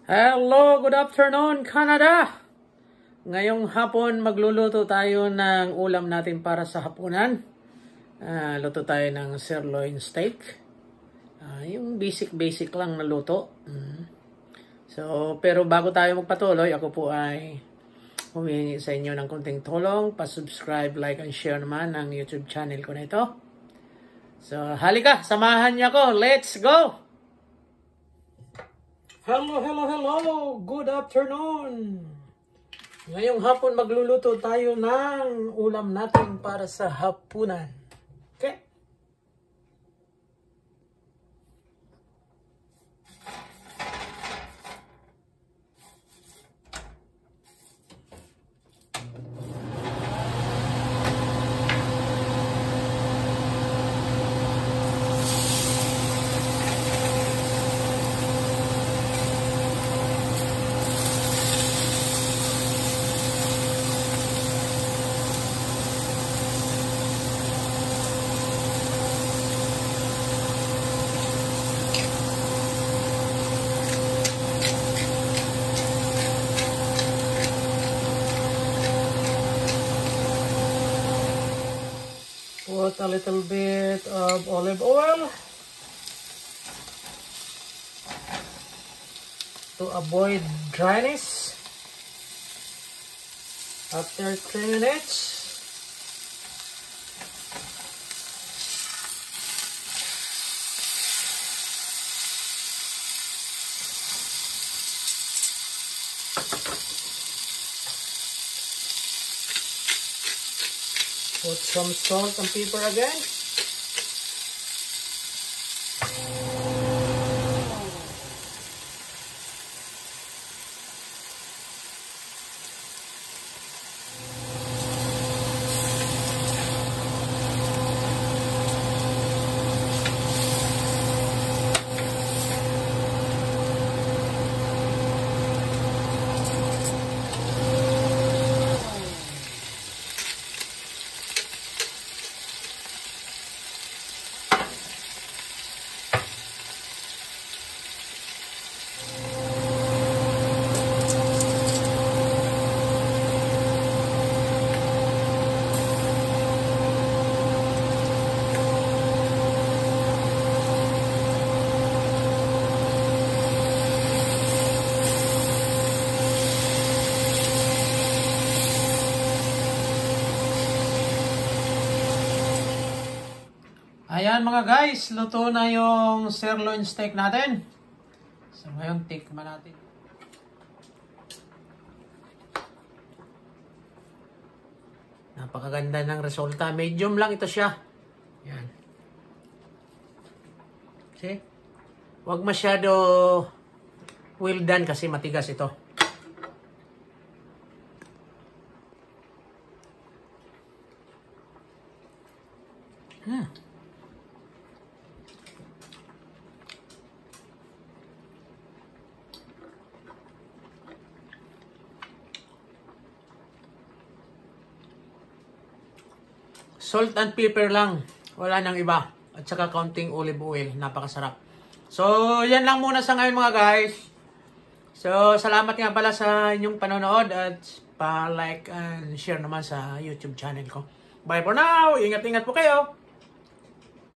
Hello, good afternoon, Canada! Ngayong hapon, magluluto tayo ng ulam natin para sa hapunan. Luto tayo ng sirloin steak. Yung basic lang na luto. Pero bago tayo magpatuloy, ako po ay humihingi sa inyo ng konting tulong. Pa-subscribe, like, and share naman ang YouTube channel ko na ito. So, halika, samahan niyo ako. Let's go! Hello! Good afternoon! Ngayong hapon magluluto tayo ng ulam natin para sa hapunan. Okay? Put a little bit of olive oil to avoid dryness. After 3 minutes, put some salt and pepper again. Ayan mga guys, luto na yung sirloin steak natin. So ngayon, tikman natin. Napakaganda ng resulta. Medium lang ito siya. Yan. See? Huwag masyado well done kasi matigas ito. Salt and pepper lang. Wala nang iba. At saka kaunting olive oil. Napakasarap. So, yan lang muna sa ngayon mga guys. So, salamat nga pala sa inyong panonood at pa-like and share naman sa YouTube channel ko. Bye for now. Ingat-ingat po kayo.